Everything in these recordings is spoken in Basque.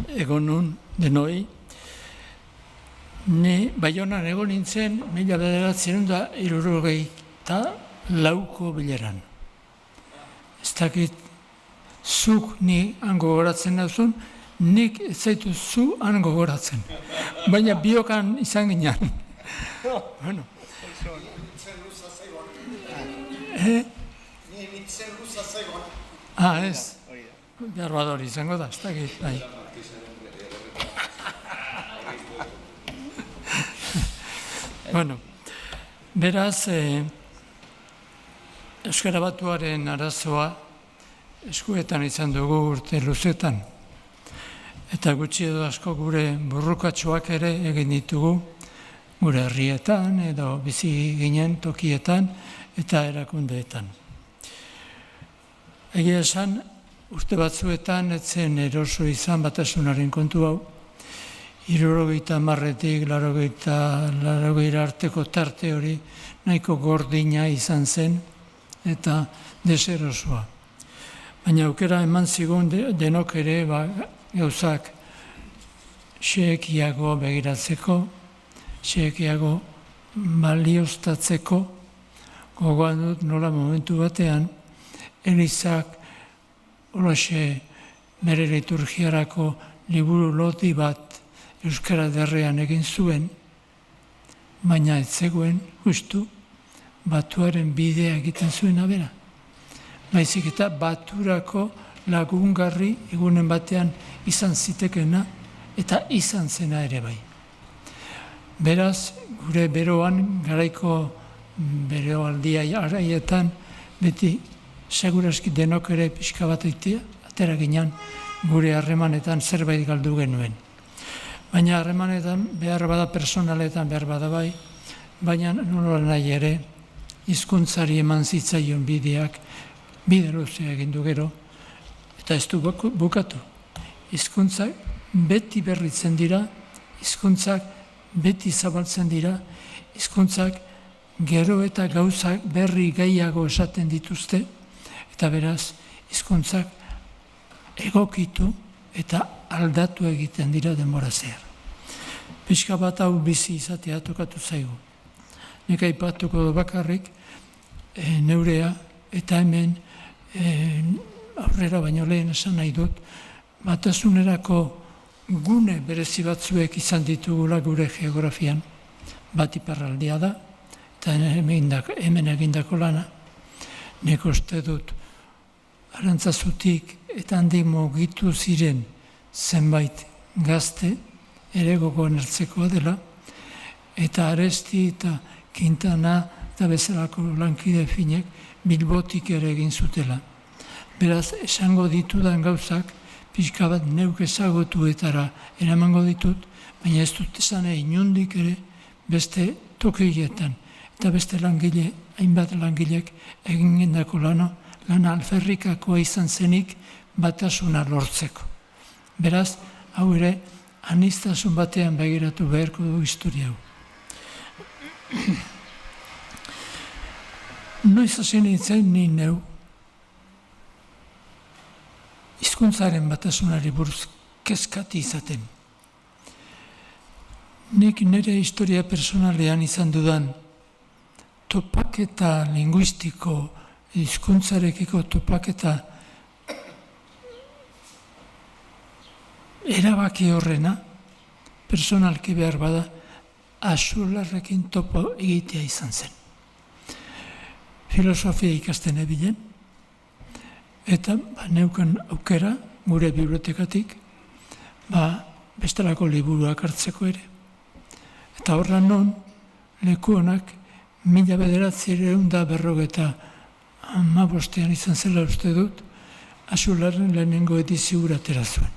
egonun denoi. Ni Baionan egon nintzen 1974 bileran. Ez dakit zuk ni hango gogoratzen duzun, nik ez zaitu zu hango gogoratzen. Baina biokan izan ginen. Bueno. Ni nintzen luza zegoen. Ez. Behar badori izango da, ez dakit. Bueno, beraz, Euskara Batuaren arazoa eskuetan izan dugu urte luzetan. Eta gutxi edo asko gure burrukatxoak ere egin ditugu gure herrietan edo bizi ginen tokietan eta erakundeetan. Egia esan, urte batzuetan etzen eroso izan batasunaren kontu hau, 70-tik 80 arteko tarte hori nahiko gordina izan zen eta deserosoa. Baina aukera eman zigun denok ere gauzak xehekiago begiratzeko, xehekiago balioztatzeko, gogoan dut nola momentu batean, Elizak holaxe bere liturgiarako liburu loti bat Euskara Derrean egin zuen, baina ez zegoen justu Batuaren bidea egiten zuen abera. Baizik eta Baturako lagungarri egunen batean izan zitekena eta izan zena ere bai. Beraz, gure beroan, garaiko beroaldia araietan, beti seguraski denok ere pixka bat atera ginen gure harremanetan zerbait galdu genuen. Baina harremanetan behar bada personaletan behar bada bai, baina nola nahi ere hizkuntzari eman zitzaion bideak bide luzea egin du gero, eta ez du bukatu. Hizkuntzak beti berritzen dira, hizkuntzak beti zabaltzen dira, hizkuntzak gero eta gauzak berri gehiago esaten dituzte, eta beraz hizkuntzak egokitu eta aldatu egiten dira denbora zehar. Pixka bat hau bizi izatea tokatu zaigu. Nik aipatuko du bakarrik neurea eta hemen aurrera baino lehen esan nahi dut, batasunerako gune berezi batzuek izan ditugula gure geografian. Bat iparraldia da, eta hemen egindako lana. Nik uste dut, Arantzazutik eta handik mugitu ziren zenbait gazte, ere gogoan hartzekoa dela, eta Aresti eta Quintana eta bezalako lankide finek Bilbotik ere egin zutela. Beraz, esango ditudan gauzak, pixka bat neuk ezagutuetara eramango ditut, baina ez dut esan inondik ere beste tokietan, eta beste langile, hainbat langilek egin gendako lana alferrikakoa izan zenik batasuna lortzeko. Beraz, hau ere, aniztasun batean begiratu beharko du historia hau. Noiz hasi nintzen ni neu hizkuntzaren batasunari buruz kezkati izaten. Nik nire historia personalean izan dudan topaketa linguistiko, hizkuntzarekiko topaketa erabaki horrena, personalki behar bada, Axularrekin topo egitea izan zen. Filosofia ikasten ebilen, eta neukan aukera, gure bibliotekatik, bestelako liburuak hartzeko ere. Eta horren non, leku honak, 1945 izan zela uste dut, Axularren lehenengo edizioa atera zuen.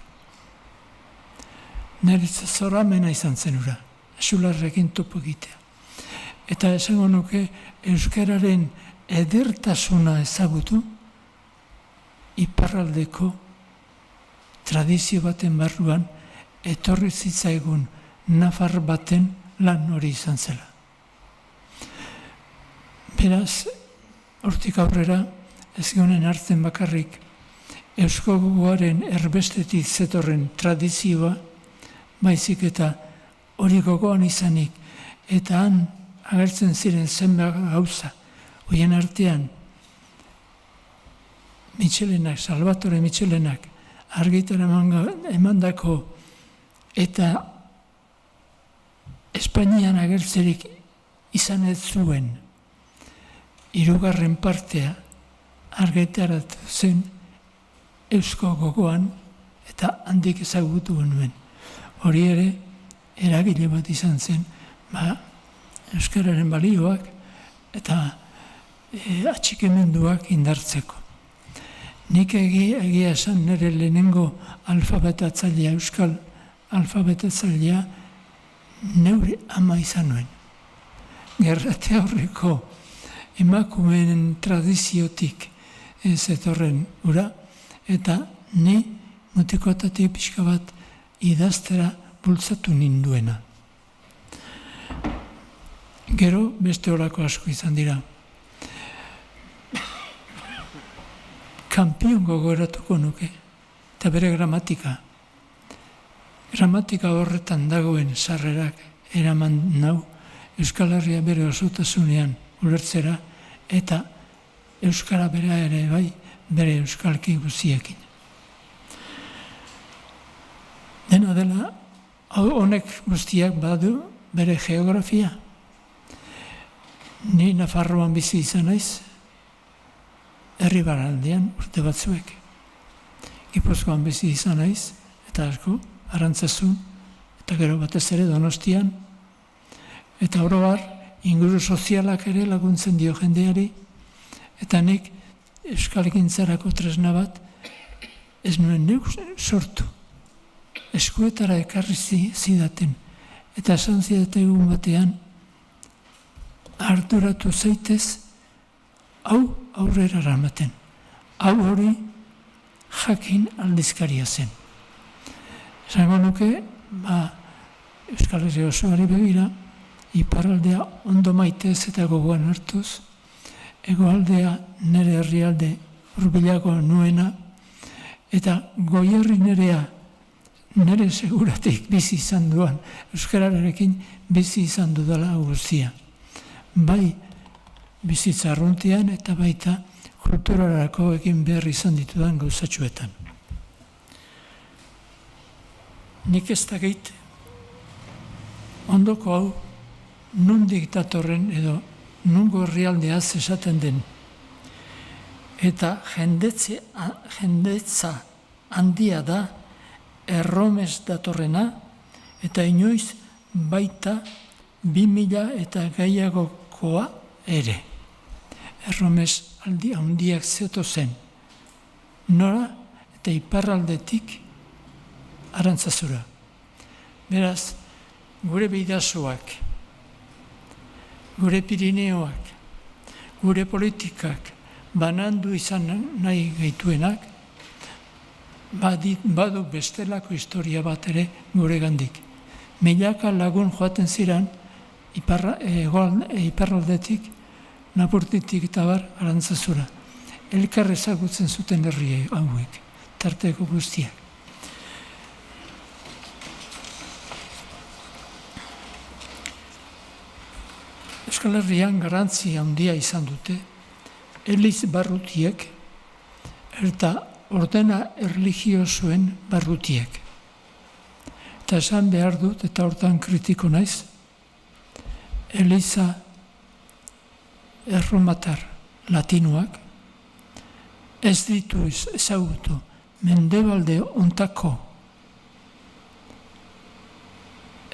Neritza zoramena izan zen ura, Axularrekin topo egitea. Eta esango nuke euskararen edertasuna ezagutu, iparraldeko tradizio baten barruan etorri zitzaigun nafar baten lan hori izan zela. Beraz, hortik aurrera ez geunen hartzen bakarrik Eusko gogoaren erbestetik zetorren tradizioa, baizik eta hori gogoan izanik, eta han agertzen ziren zenbait gauza, horien artean, Salvatore Mitxelenak, argitara emandako eta Espainian agertzerik izan ez zuen hirugarren partea argitaratu zen Eusko gogoan eta handik ezagutu nuen. Hori ere, eragile bat izan zen, euskararen balioak eta atxikimenduak indartzeko. Nik egia esan nire lehenengo alfabetatzailea, euskal alfabetatzailea, neure ama izan nuen. Gerrate aurreko emakumeen tradiziotik zetorren ura, eta ni mutikotatik pixka bat idaztera bultzatu ninduena. Gero beste horako asko izan dira. Kampion gogoratuko nuke, eta bere gramatika. Gramatika horretan dagoen sarrerak eraman nau Euskal Herria bere osotasunean ulertzera eta Euskara bera ere bai bere euskalki guziekin. Dena dela, honek guztiak badu bere geografia. Ni Nafarroan bizi izan naiz, Herribaraldean urte batzuek. Gipuzkoan bizi izan naiz, eta asko, Arantzazun, eta gero batez ere Donostian, eta oro har, inguru sozialak ere laguntzen dio jendeari, eta nik euskalgintzarako tresna bat ez nuen neuk sortu. Eskuetara ekarri zidaten, eta esan zidaten egun batean, arduratu zaitez, hau aurrera ramaten. Hau hori jakin aldizkaria zen. Esango nuke, Euskal Herria osoari begira, iparraldea ondo maitez eta gogoan hartuz, hegoaldea nire herrialde hurbilago nuena, eta Goierri nerea nire seguratik bizi izan duan, euskararekin bizi izan dudala guztia. Bai bizitza arruntean eta baita kulturarako egin behar izan ditudan gauzatxuetan. Nik ez dakit ondoko hau nondik datorren edo nungo herrialdeaz esaten den. Eta jendetza handia da Erromes datorrena eta inoiz baita 2000 eta gehiagokoa ere. Erromes handiak zeto zen. Nora eta iparraldetik Arantzazura. Beraz, gure bidazoak, gure Pirineoak, gure politikak banandu izan nahi gaituenak, badu bestelako historia bat ere gure gandik. Milaka lagun joaten ziren iparraldetik, Napurtitik eta bar Arantzazura. Elkar ezagutzen zuten herri hauek, tarteko guztiak. Euskal Herrian garrantzi handia izan dute, eliz barrutiek eta ordena erlijiosoen barrutiek. Eta esan behar dut, eta hortan kritiko naiz, eliza erromatar latinoak ez ditu ezagutu mendebalde ontako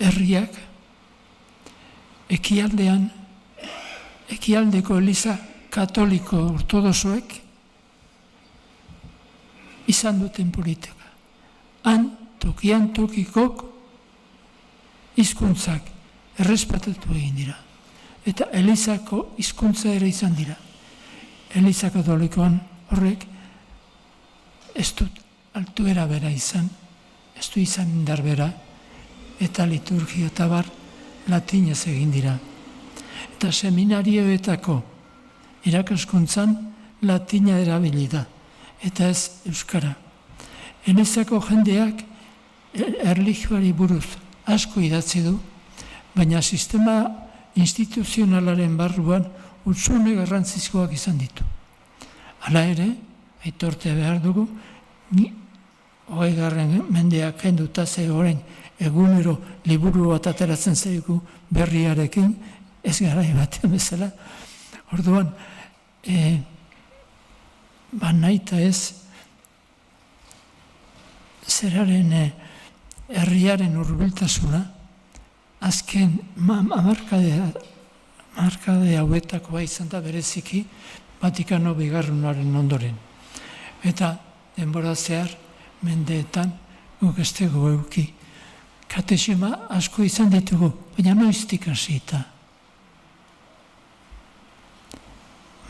herriak ekialdeko eliza katoliko ortodoxoek izan duten politika. Han tokian tokikok hizkuntzak errespetatu egin dira. Eta elizako hizkuntza ere izan dira. Eliza katolikoan horrek ez dut altuera bera izan, ez du izan indar bera, eta liturgia eta bar latinez egin dira. Eta seminarioetako irakaskuntzan latina erabili da. eta ez euskara. Elizako jendeak erlijioari buruz asko idatzi du, baina sistema instituzionalaren barruan hutsune garrantzizkoak izan ditu. Hala ere, aitortea behar dugu, 20. mendeak kenduta ze orain egunero liburu bat ateratzen zaigu berriarekin, ez garai batean bezala. Orduan, naita ez, zeraren herriaren hurbiltasuna, azken hamarkade hauetakoa izan da bereziki Vatikano bigarrenaren ondoren. Eta denbora zehar, mendeetan, guk ez dugu eduki. Katexima asko izan ditugu, baina noiztik hasita.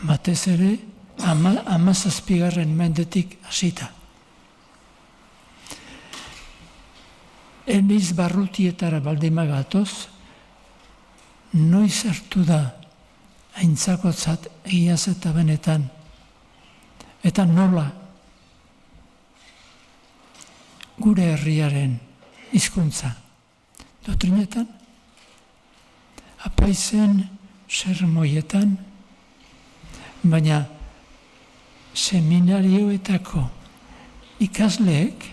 Batez ere, 17. mendetik hasita. Eliz barrutietara baldima gatoz, noiz hartu da aintzakotzat egiaz eta benetan, eta nola gure herriaren hizkuntza doktrinetan, apaizen sermoietan, baina seminarioetako ikasleek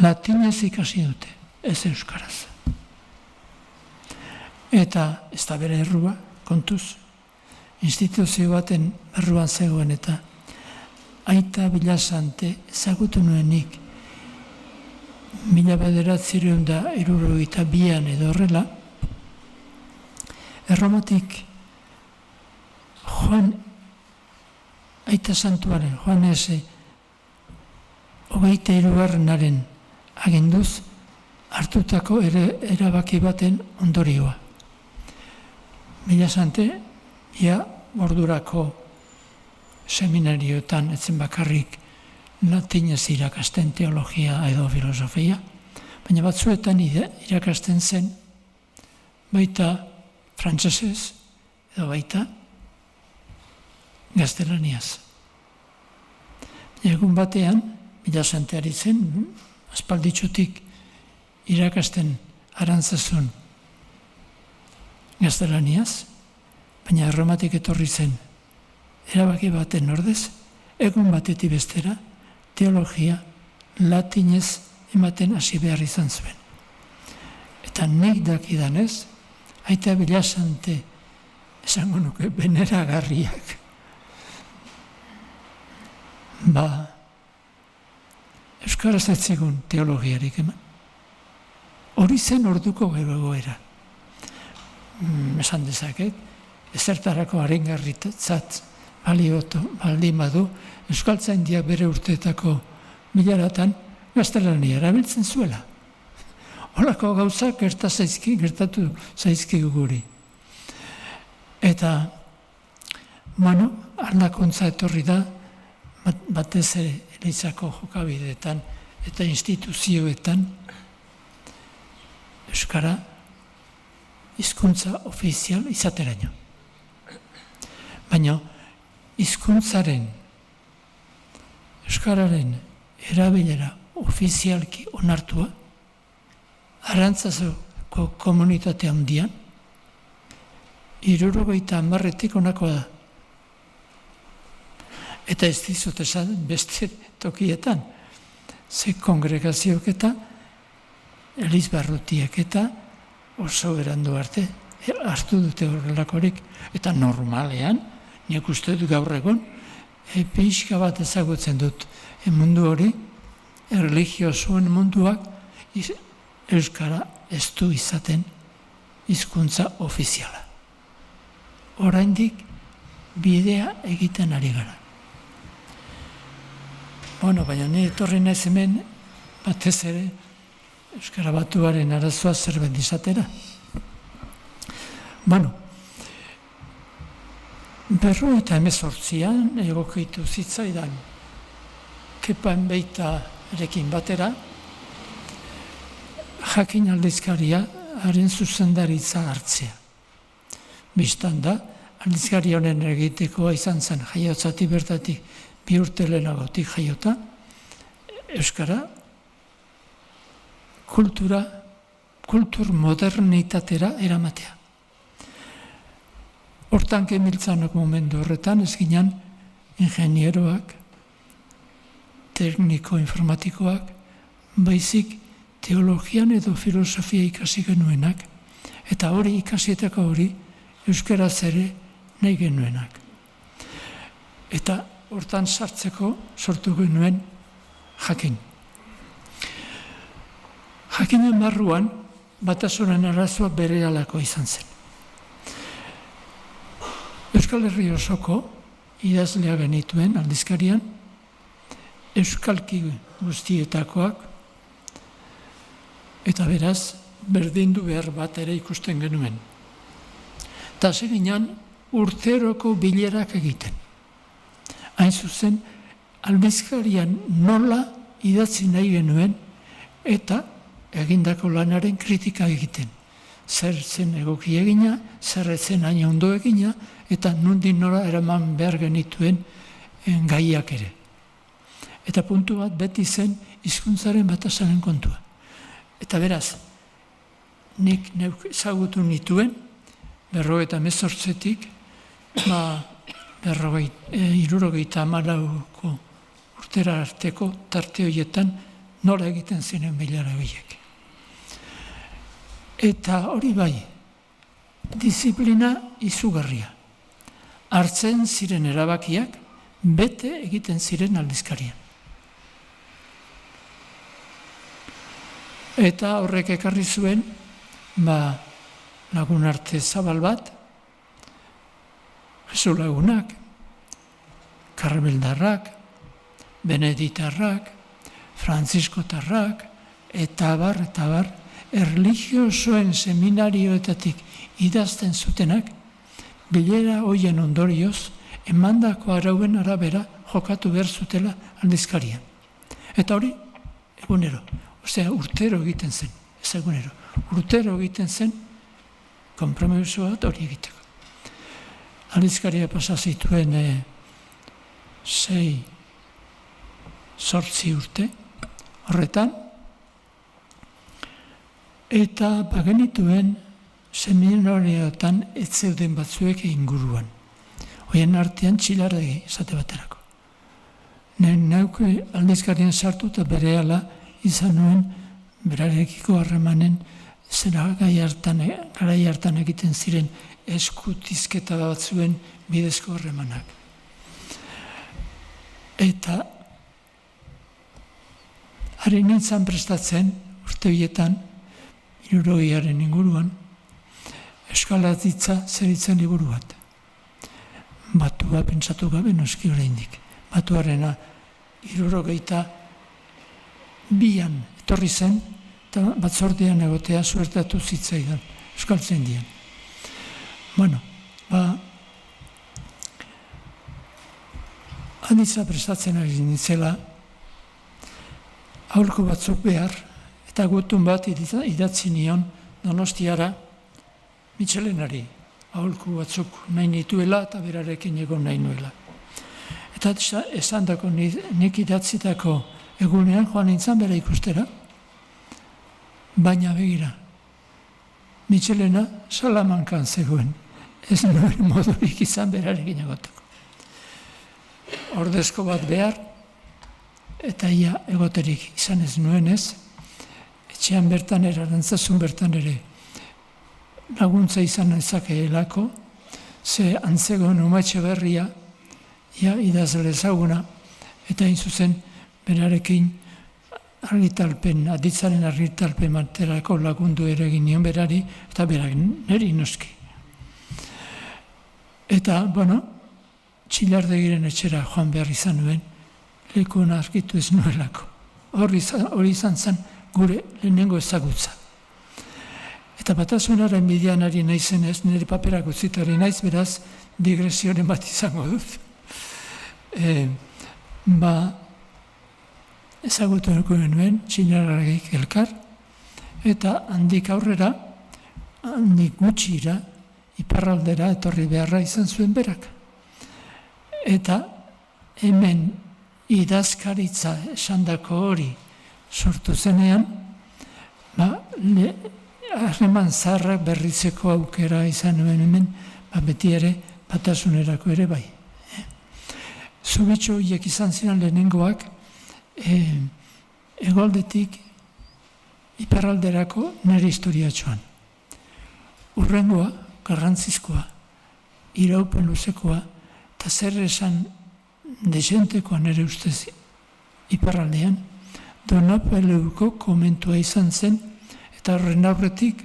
latinez ikasi dute, ez euskaraz. Eta ez da bere errua, kontuz, instituzio baten erruan zegoen eta Aita Bilasante ezagutu nuenik 1962an edo horrela, Erromatik Juan Aita Santuaren, Juan S. 23. aginduz hartutako erabaki baten ondorioa. Bilasante, ordurako seminarioetan etzen bakarrik latinez irakasten teologia edo filosofia, baina batzuetan irakasten zen baita frantsesez edo baita gaztelaniaz. Egun batean, Bilasante ari zen, aspalditxutik irakasten arantzazun gaztelaniaz, baina Erromatik etorri zen erabaki baten ordez, egun batetik bestera, teologia latinez ematen hasi behar izan zuen. Eta nik dakidanez, Aita Bilasante esango nuke beneragarriak. Euskaraz ez zegoen teologiarik eman. Hori zen orduko egoera. Esan dezaket, ezertarako aringarritzat baldin badu, euskaltzaindiak bere urteetako milaratan gaztelania erabiltzen zuela. Holako gauzak gertatu zaizkigu guri. Eta, aldakuntza etorri da, batez ere Elizako jokabideetan eta instituzioetan euskara hizkuntza ofizial izateraino. Baina hizkuntzaren euskararen erabilera ofizialki onartua Arantzazoko komunitate handian 70 honakoa da. Eta ez dizut esan beste tokietan, ze kongregazioak eta Elizbarrutiek eta oso berandu arte hartu dute horrelakorik. Eta normalean, nik uste dut gaur egon, pixka bat ezagutzen dut mundu hori, erlijiosoen munduak euskara ez du izaten hizkuntza ofiziala. Oraindik bidea egiten ari gara. Baina ni etorri naiz hemen batez ere Euskara Batuaren arazoa zerbait izatera. 1958an egokitu zitzaidan Kepan Beitarekin batera Jakin aldizkaria haren zuzendaritza hartzea. Bistan da, aldizkari honen egitekoa izan zen jaiotzatik bertatik 2 urte lehenagotik jaiota, euskara kultur modernitatera eramatea. Hortan kemiltzanok momentu horretan, ez ginen ingenieroak, tekniko informatikoak, baizik teologian edo filosofia ikasi genuenak, eta hori ikasietako hori euskaraz ere nahi genuenak. Eta hortan sartzeko sortu genuen jakin. Jakinen barruan, Batasunen arazoa bere alako izan zen. Euskal Herri osoko idazlea genituen aldizkarian, euskalki guztietakoak, eta beraz, berdindu behar bat ere ikusten genuen. Eta seginan, urteroko bilerak egiten. Hain zuzen, aldizkarian nola idatzi nahi genuen, eta egindako lanaren kritika egiten. Zer zen egoki egina, zer zen hain ondo egina, eta nondik nora eraman behar genituen gaiak ere. Eta puntu bat beti zen hizkuntzaren Batasaren kontua. Eta beraz, nik ezagutu nituen, 58-tik, 74 urtera arteko tarte horietan nola egiten ziren bilara horiek. Eta hori bai, disiplina izugarria. Hartzen ziren erabakiak, bete egiten ziren aldizkarian. Eta horrek ekarri zuen, lagun arte zabal bat, Jesu lagunak, Karmeldarrak, Beneditarrak, Frantziskotarrak, eta bar, erlijiosoen seminarioetatik idazten zutenak, bilera hoien ondorioz, emandako arauen arabera jokatu behar zutela aldizkarian. Eta hori, egunero, urtero egiten zen, ez egunero, urtero egiten zen, konpromiso bat hori egiteko. Aldizkaria pasa zituen 6-8 urte horretan, eta bagenituen seminarioetan ez zeuden batzuek inguruan. Hoien artean Txilardegi esate baterako. Neuk aldizkarien sartu eta berehala izan nuen berarekiko harremanen zera garai hartan egiten ziren eskutizketa batzuen bidezko harremanak. Eta haren nintzen prestatzen urte horietan 60 inguruan euskalatitza zeritzen liburu bat. Batua pentsatu gabe noski oraindik. Batuarena 62an etorri zen, eta batzordean egotea suertatu zitzaidan, euskaltzen dian. Handitza prestatzen ari nintzela, aholku batzuk behar, eta gutun bat idatzi nion Donostiara Mitxelenari. Aholku batzuk nahi nituela eta berarekin egon nahi nuela. Eta esan dako nik idatzitako egunean joan nintzen bera ikustera, baina begira, Mitxelena Salamankan zegoen, ez nuen modurik izan berarekin egoteko. Ordezko bat behar, eta ia egoterik izan ez nuenez, etxean bertan arantzazun bertan ere laguntza izan ezakeelako, ze antzegoen Umatxe Berria, idazle ezaguna, eta hain zuzen berarekin argitalpen, aditzaren argitalpen baterako lagundu ere egin nion berari, eta berak neri noski. Eta, Txilardegiren etxera joan behar izan nuen, lekuen argitu ez nuelako. Hori izan zen gure lehenengo ezagutza. Eta Batasunaren bidean ari naizenez, nire paperak utzitari naiz, beraz, digresioren bat izango dut. Ezagutu nuen Txilarregik elkar, eta handik aurrera, handik gutxira, iparraldera etorri beharra izan zuen berak. Eta hemen idazkaritza esandako hori sortu zenean, harreman zaharrak berritzeko aukera izan nuen hemen, beti ere batasunerako ere bai. Zubetxo horiek izan ziren lehenengoak, hegoaldetik iparralderako nire historiatxoan. Urrengoa, garrantzizkoa, iraupen luzekoa, eta zer esan desentekoa nire ustez iparraldean, Donapaleuko komentua izan zen, eta horren aurretik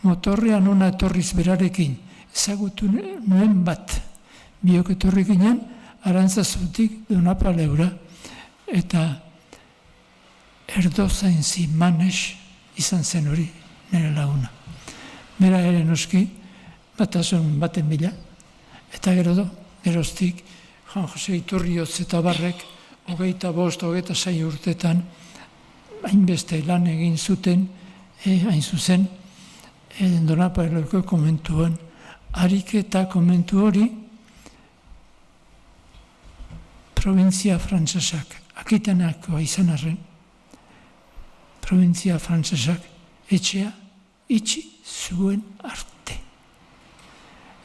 motorrean ona etorriz berarekin ezagutu nuen bat. Biok etorri ginen, Arantzazutik Donapaleura, eta Erdozain Zimanes izan zen hori nire laguna. Bera ere noski, batasun baten bila, eta geroztik, Juan Jose Iturrioz eta Barrek, 25-26 urtetan, hainbeste lan egin zuten, hain zuzen, Donapaleuko komentuan, ariketa komentu hori, provintzia frantsesak, Akitanekoa izan arren, provintzia frantsesak etxea itxi zuen arte.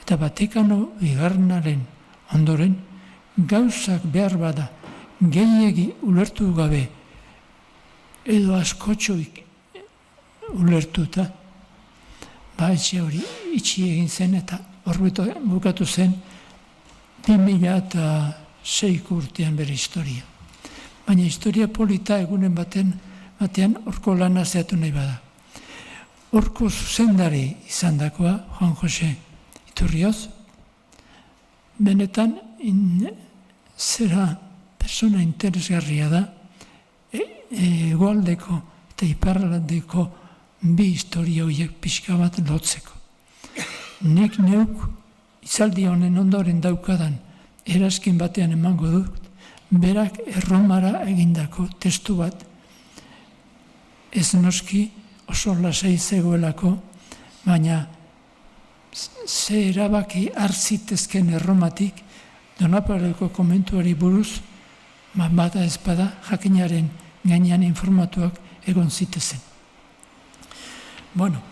Eta Vatikano bigarrenaren ondoren, gauzak behar bada gehiegi ulertu gabe edo askotxoik ulertuta, etxe hori itxi egin zen eta horbeto bukatu zen 2006 urtean bere historia. Baina historia polita egunen batean horko lana zehatu nahi bada. Horko zuzendari izan dakoa, Juan Jose Iturrioz, benetan zera persona interesgarria da, hegoaldeko eta iparraldeko bi historia horiek pixka bat lotzeko. Nik neuk izaldi honen ondoren daukadan erazkin batean emango dut, berak Erromara egindako testu bat, ez noski oso lasai zegoelako, baina ze erabaki hartzitezken Erromatik Donapaleuko komentuari buruz, bata ezpada jakinaren gainean informatuak egon zitezen. Bueno,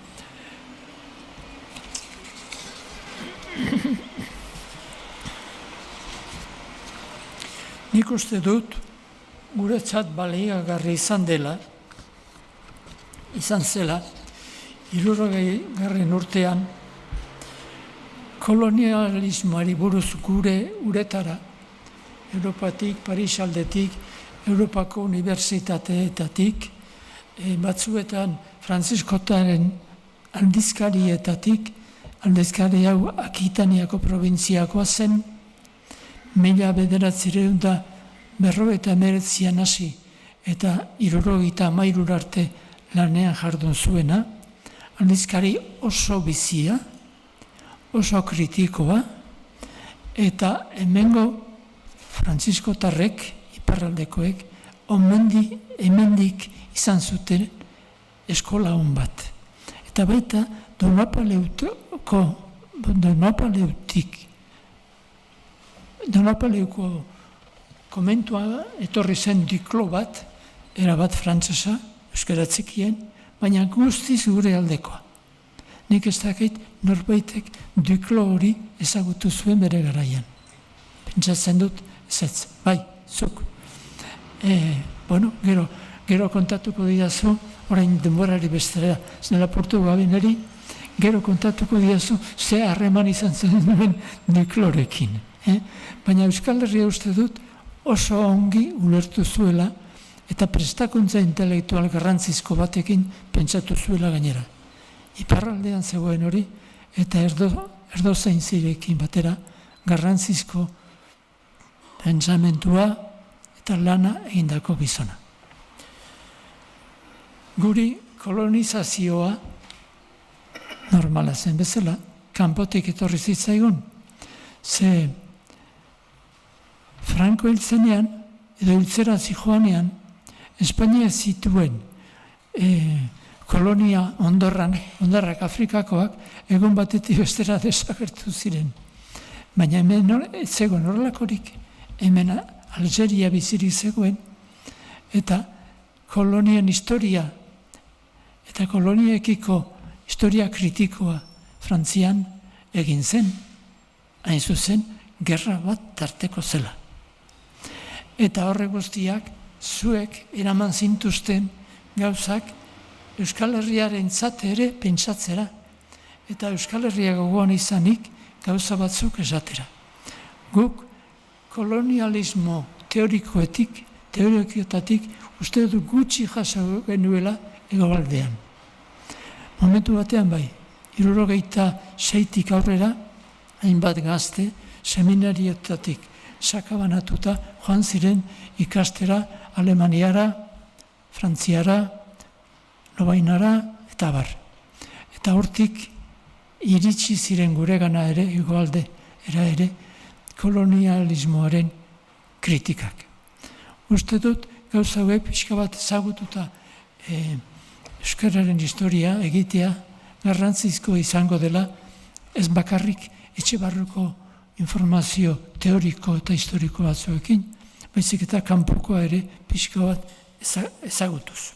nik uste dut guretzat baliagarri izan zela, 60. urtean, kolonialismoari buruz gure uretara, Europatik, Paris aldetik, Europako unibertsitateetatik, batzuetan Frantziskotaren aldizkarietatik, aldizkari hau Akitaniako provintziakoa zen, 1949an hasi eta 1973 arte lanean jardun zuena, aldizkari oso bizia, oso kritikoa, eta hemengo Frantziskotarrek, iparraldekoek, hemendik izan zuten eskola hon bat. Eta baita Donapaleuko komentua etorri zen diklo bat, erabat frantsesa, euskaratzekien, baina guztiz gure aldekoa. Nik ez dakit norbaitek diklo hori ezagutu zuen bere garaian. Pentsatzen dut, ezetz, bai, zuk. Gero kontatuko didazu, orain denborari bestera, zenela portu gabe neri, gero kontatuko didazu, ze harreman izan zen duen diklorekin. Baina Euskal Herria uste dut oso ongi ulertu zuela eta prestakuntza intelektual garrantzizko batekin pentsatu zuela gainera. Iparraldean zegoen hori eta Erdozain zirekin batera garrantzizko pentsamentua eta lana egindako gizona. Guri kolonizazioa normala zen bezala, kanpotik etorri zitzaigun, ze Franco hiltzenean, edo hiltzera zijoanean, Espainia zituen kolonia ondarrak Afrikakoak, egun batetik bestera desagertu ziren. Baina hemen ez zegoen horrelakorik, hemen Algeria bizirik zegoen, eta kolonien historia, eta koloniekiko historia kritikoa Frantzian egin zen, hain zuzen, gerra bat tarteko zela. Eta horrek guztiak, zuek eraman zintuzten gauzak Euskal Herriaren ere pentsatzera, eta Euskal Herria gogoan izanik gauza batzuk esatera. Guk kolonialismo teorikoetatik uste dut gutxi jaso genuela hegoaldean. Momentu batean bai, 76tik aurrera, hainbat gazte, seminarioetatik sakabanatuta joan ziren ikastera Alemaniara, Frantziara, Lobainara, eta bar. Eta hortik iritsi ziren guregana ere, hegoaldera ere, kolonialismoaren kritikak. Uste dut, gauza hauek pixka bat ezagututa euskararen historia egitea garrantzizko izango dela, ez bakarrik etxe barruko informazio teoriko eta historiko batzuekin, baizik eta kanpokoa ere pixka bat ezagutuz.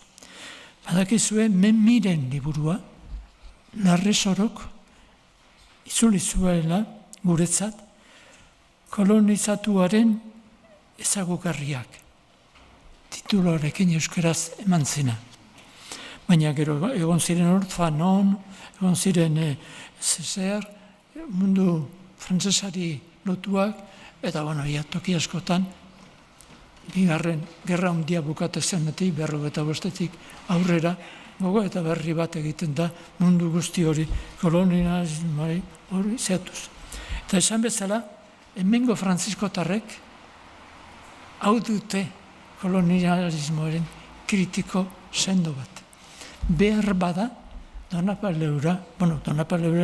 Badakizue, Menmiren liburua, Larresorok itzuli zuela guretzat kolonizatuaren ezagugarriak. Tituloarekin euskaraz eman zena. Baina gero egon ziren Orfanon, egon ziren mundu frantsesari lotuak, eta toki askotan, bigarren gerra handia bukatu zenetik, 45 aurrera, gogo eta berri bat egiten da mundu guzti hori, kolonialismoari hori zehatuz. Eta esan bezala, hemengo frantziskotarrek hau dute kolonialismoaren kritiko sendo bat. Behar bada, Donapaleura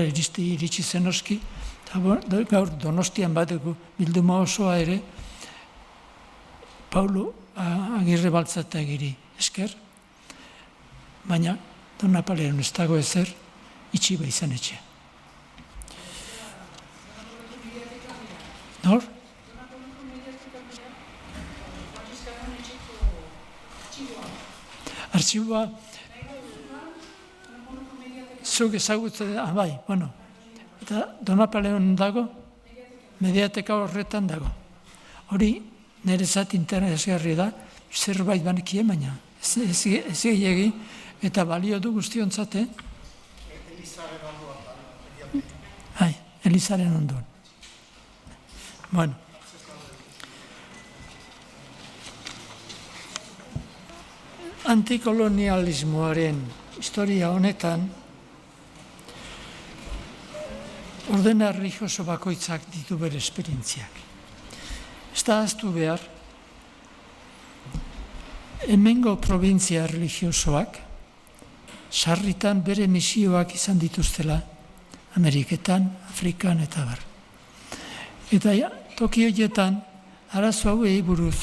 iritsi zen oski, eta gaur Donostian badugu bilduma osoa ere, Paulo Agirre Baltzatagiri esker, baina Donapaleon ez dago ezer, itxi izan etxea. Nor? Artxiboa, zuk ezagutzen da, bai, eta Donapaleon dago, mediateka horretan dago. Hori, nerezat interesgarri da, zerbait banekie, baina ez gehiagi, eta balio du guztiontzate. Elizaren ondoan. Antikolonialismoaren historia honetan, ordena erlijioso bakoitzak ditu bere esperientziak. Ez da ahaztu behar, hemengo provintzia erlijiosoak sarritan bere misioak izan dituztela, Ameriketan, Afrikan eta bar. Eta toki horietan, arazo hauei buruz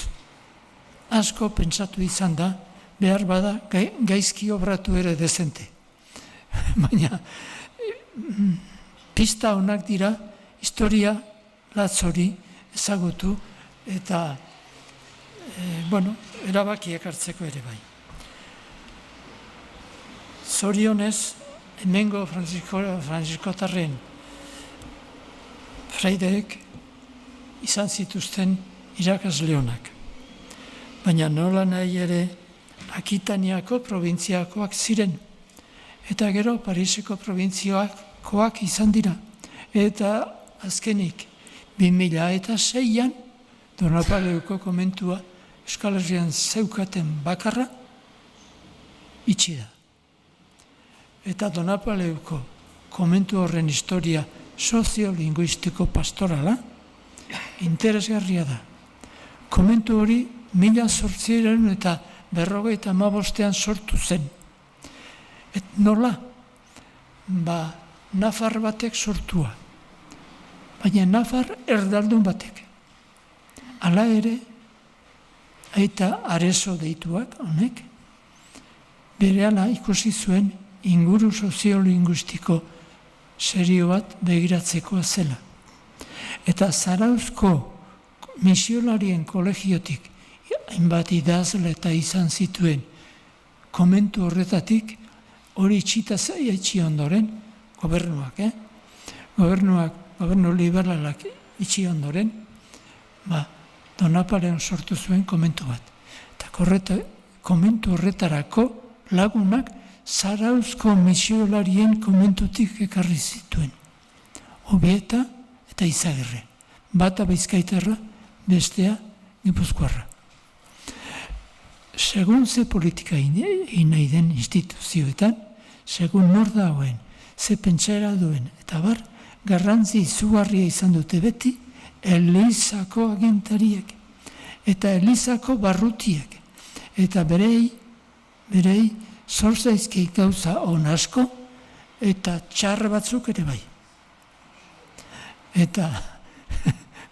asko pentsatu izan da, behar bada gaizki obratu ere dezente. Baina, pista honak dira, historia latzori ezagutu eta, erabakiak hartzeko ere bai. Zorionez, hemengo frantziskotarren fraideek izan zituzten irakasle onak. Baina nola nahi ere Akitaniako probintziakoak ziren, eta gero Pariseko probintziakoak izan dira. Eta azkenik, 2006an, Donapaleuko komentua Euskal Herrian zeukaten bakarra itxi da. Eta Donapaleuko komentu horren historia soziolinguistiko pastorala interesgarria da. Komentu hori 1855 sortu zen. Nola? Nafar batek sortua. Baina Nafar erdaldun batek. Hala ere, aita Areso deituak, honek, berehala ikusi zuen inguru soziolinguistiko serio bat begiratzekoa zela. Eta Zarauzko misiolarien kolegiotik hainbat idazle eta izan zituen komentu horretatik hori itxita itxi ondoren gobernu liberalak itxi ondoren, Don Napoleon sortu zuen komentu bat. Eta komentu horretarako lagunak Zarauzko misiolarien komentutik ekarri zituen. Obieta eta Izagirre. Bata Bizkaitarra, bestea Gipuzkoarra. Segun ze politika egin nahi den instituzioetan, segun nor dagoen, ze pentsaera duen, eta garrantzi izugarria izan dute beti, Elizako agintariek, eta Elizako barrutiek, eta berei zorzaizki gauza on asko, eta txar batzuk ere bai. Eta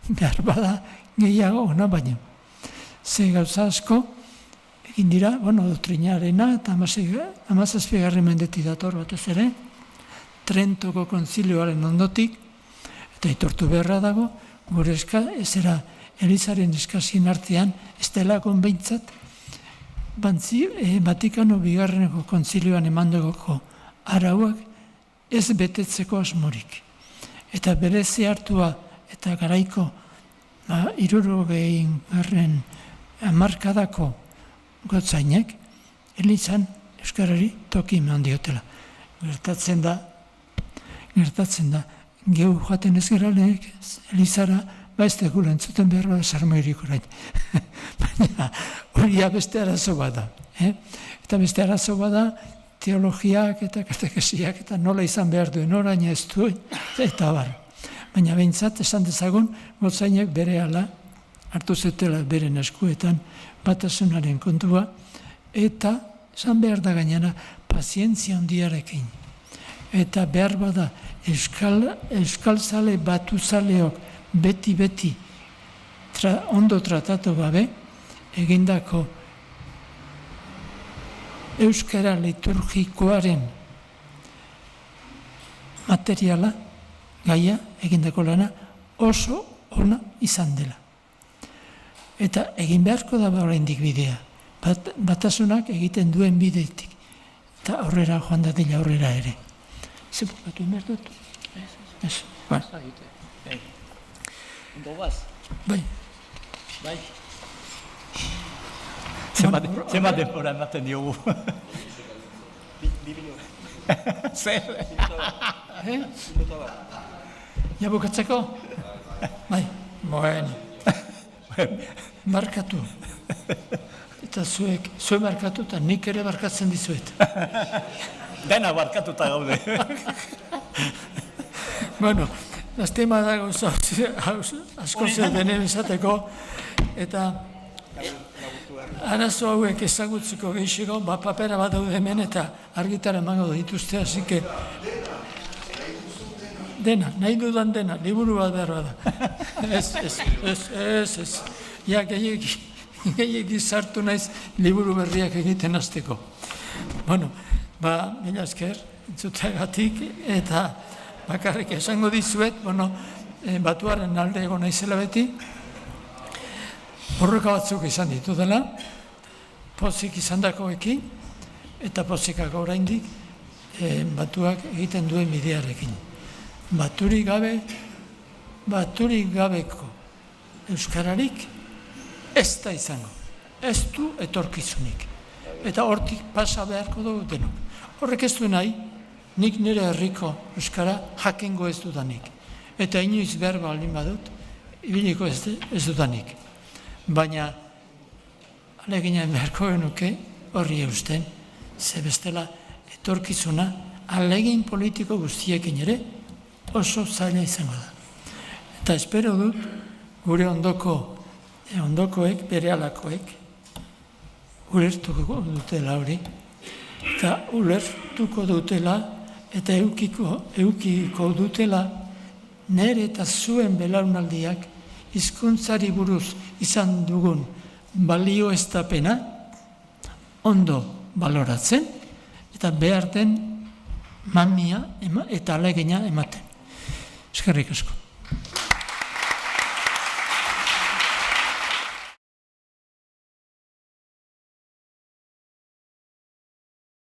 behar bada gehiago ona baino. Ze gauza asko, egin dira, doktrinarena, eta 17. mendetik dator batez ere, Trentoko kontzilioaren ondotik, eta aitortu beharra dago, gure Elizaren eskazien artean, ez dela konbeintzat, Vatikano bigarreneko kontzilioan emandogoko arauak ez betetzeko asmorik. Eta berezi hartua eta garaiko 60. hamarkadako gotzainek, Elizan euskarari toki eman diotela. Gertatzen da, geu joaten ez geralenek, Elizara, ez degula entzuten behar bada sarmoirik orain. Baina hori beste arazo bada. Eta beste arazo bada, teologiak eta katekesiak eta nola izan behar duen orain ez duen, eta bar. Baina behintzat, esan dezagun, gotzainek berehala hartu zutela beren eskuetan batasunaren kontua, eta esan behar da gainera pazientzia handiarekin. Eta behar bada euskalzale batuzaleok beti ondo tratatu gabe egindako euskara liturgikoaren materiala, gaia, egindako lana, oso ona izan dela. Eta egin beharko da oraindik bidea. Batasunak egiten duen bidetik. Eta aurrera joan dadila aurrera ere. Ze bukatu behar dut? Ez. Ondo baz? Bai. Zenbat denbora ematen diogu? 2 minutu. Zer? Ja bukatzeko? Bai. Bueno. Markatu. Eta zuek markatu eta nik ere barkatzen dizuet. Dena barkatuta gaude. Bueno, lastema da gauza asko zer denen esateko, eta arazo hauek ezagutzeko gehiago, papera bat daude hemen eta argitara emango dituzte, hasi que dena, nahi dudan dena, liburu bat behar bada. Ez. Ja, gehiagi sartu naiz liburu berriak egiten hasteko. Bueno, mila esker, entzuteagatik, eta bakarrik esango dizuet, batuaren alde egon naizela beti, borroka batzuk izan ditu dela, pozik izan dakoekin, eta pozikako oraindik batuak egiten duen bidearekin. Baturik gabeko euskararik ez da izango, ez du etorkizunik. Eta hortik pasa beharko dugu denok. Horrek ez du nahi, nik nire herriko euskara jakingo ez dudanik. Eta inoiz behar baldin badut, ibiliko ez dudanik. Baina, aleginen beharko genuke horri eusten, ze bestela etorkizuna alegin politiko guztiekin ere oso zaila izango da. Eta espero dut, gure ondokoek, bere alakoek, ulertuko dutela hori, eta ulertuko dutela, eta eukiko dutela, nere eta zuen belaunaldiak hizkuntzari buruz izan dugun balio estapena ondo baloratzen, eta beharten mamia eta alegina ematen. Eskerrik asko.